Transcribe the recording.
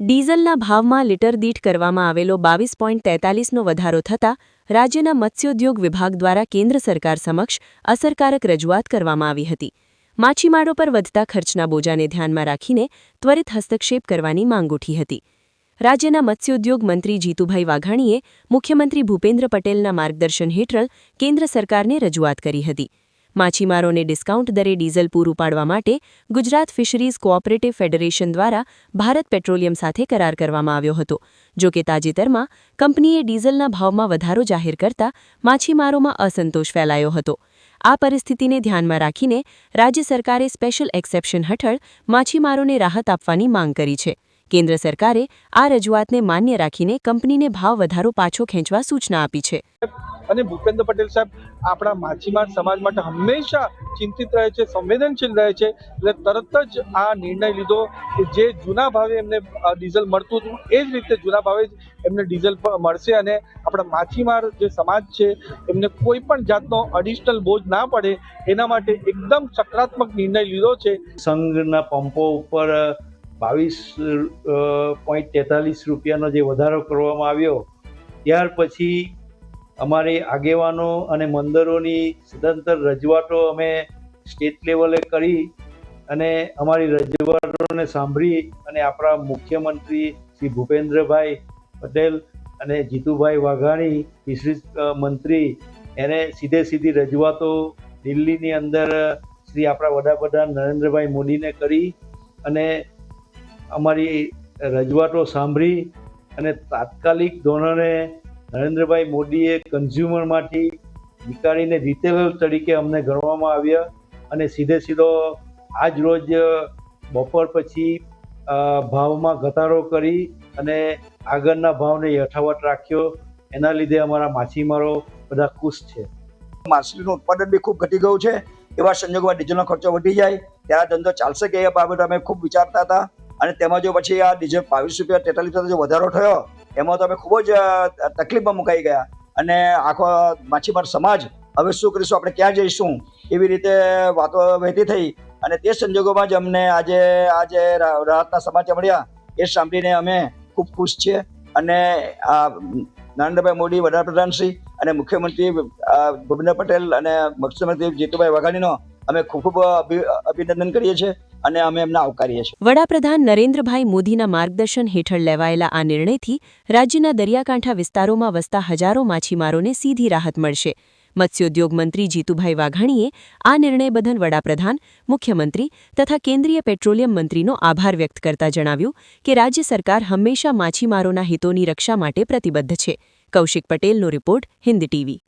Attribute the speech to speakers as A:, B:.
A: ડીઝલના ભાવમાં લીટર દીઠ કરવામાં આવેલો 22.43નો વધારો થતાં રાજ્યના મત્સ્યોદ્યોગ વિભાગ દ્વારા કેન્દ્ર સરકાર સમક્ષ અસરકારક રજૂઆત કરવામાં આવી હતી। માછીમારો પર વધતા ખર્ચના બોજાને ધ્યાનમાં રાખીને ત્વરિત હસ્તક્ષેપ કરવાની માંગ ઉઠી હતી। રાજ્યના મત્સ્યોદ્યોગ મંત્રી જીતુભાઈ વાઘાણીએ મુખ્યમંત્રી ભૂપેન્દ્ર પટેલના માર્ગદર્શન હેઠળ કેન્દ્ર સરકારને રજૂઆત કરી હતી। માછીમારોને ડિસ્કાઉન્ટ દરે ડીઝલ પૂરું પાડવા માટે ગુજરાત ફિશરીઝ કોઓપરેટિવ ફેડરેશન દ્વારા ભારત પેટ્રોલિયમ સાથે કરાર કરવામાં આવ્યો હતો। જો કે તાજેતરમાં કંપનીએ ડીઝલના ભાવમાં વધારો જાહેર કરતા માછીમારોમાં અસંતોષ ફેલાયો હતો। આ પરિસ્થિતિને ધ્યાનમાં રાખીને રાજ્ય સરકારે સ્પેશિયલ એક્સેપ્શન હેઠળ માછીમારોને રાહત આપવાની માંગ કરી છે। કેન્દ્ર સરકારે આ રજૂઆતને માન્ય રાખીને કંપનીને ભાવ વધારો પાછો ખેંચવા સૂચના આપી છે।
B: અને ભૂપેન્દ્ર પટેલ સાહેબ આપણા માછીમાર સમાજ માટે હંમેશા ચિંતિત રહે છે, સંવેદનશીલ રહે છે, એટલે તરત જ આ નિર્ણય લીધો કે જે જૂના ભાવે એમને ડીઝલ મળતું હતું એ જ રીતે જૂના ભાવે જ એમને ડીઝલ મળશે અને આપણા માછીમાર જે સમાજ છે એમને કોઈ પણ જાતનો એડિશનલ બોજ ના પડે એના માટે એકદમ સકારાત્મક નિર્ણય લીધો છે।
C: સંઘના પંપો ઉપર 22.43 રૂપિયાનો જે વધારો કરવામાં આવ્યો ત્યાર પછી અમારી આગેવાનો અને મંદિરોની સદંતર રજૂઆતો અમે સ્ટેટ લેવલે કરી અને અમારી રજૂઆતોને સાંભળી અને આપણા મુખ્યમંત્રી શ્રી ભૂપેન્દ્રભાઈ પટેલ અને જીતુભાઈ વાઘાણી ફિશરીઝ મંત્રી એને સીધી રજૂઆતો દિલ્હીની અંદર શ્રી આપણા વડાપ્રધાન નરેન્દ્રભાઈ મોદીને કરી અને અમારી રજૂઆતો સાંભળી અને તાત્કાલિક ધોરણે નરેન્દ્રભાઈ મોદીએ કન્ઝ્યુમરમાંથી નીકાળીને રિટેલર તરીકે અમને ગણવામાં આવ્યા અને સીધો આજ રોજ બપોર પછી ભાવમાં ઘટાડો કરી અને આગળના ભાવને યથાવત રાખ્યો। એના લીધે અમારા માછીમારો બધા ખુશ છે।
D: માછલીનું ઉત્પાદન બી ખૂબ ઘટી ગયું છે। એવા સંજોગોમાં ડીઝલનો ખર્ચો વધી જાય ત્યારે ધંધો ચાલશે કે એ બાબતે અમે ખૂબ વિચારતા હતા અને તેમાં જો પછી આ ડીઝલ 22.43 રૂપિયા જો વધારો થયો એમાં તો અમે ખૂબ જ તકલીફમાં મુકાઈ ગયા અને આખો માછીમાર સમાજ હવે શું કરીશું, આપણે ક્યાં જઈશું, એવી રીતે વાતો વહેતી થઈ અને તે સંજોગોમાં જ અમને આજે રાહતના સમાચાર મળ્યા એ સાંભળીને અમે ખૂબ ખુશ છીએ અને નરેન્દ્રભાઈ મોદી વડાપ્રધાનશ્રી અને મુખ્યમંત્રી ભૂપેન્દ્ર પટેલ અને મુખ્યમંત્રી જીતુભાઈ વાઘાણીનો અમે ખૂબ અભિનંદન કરીએ છીએ અને અમે એમને આવકારીએ છીએ।
A: વડાપ્રધાન નરેન્દ્રભાઈ મોદીના માર્ગદર્શન હેઠળ લેવાયેલા આ નિર્ણયથી રાજ્યના દરિયાકાંઠા વિસ્તારોમાં વસતા હજારો માછીમારોને સીધી રાહત મળશે। મત્સ્યોદ્યોગ મંત્રી જીતુભાઈ વાઘાણીએ આ નિર્ણય બદલ વડાપ્રધાન, મુખ્યમંત્રી તથા કેન્દ્રીય પેટ્રોલિયમ મંત્રીનો આભાર વ્યક્ત કરતા જણાવ્યું કે રાજ્ય સરકાર હંમેશા માછીમારોના હિતોની રક્ષા માટે પ્રતિબદ્ધ છે। કૌશિક પટેલનો રિપોર્ટ, હિન્દ ટીવી।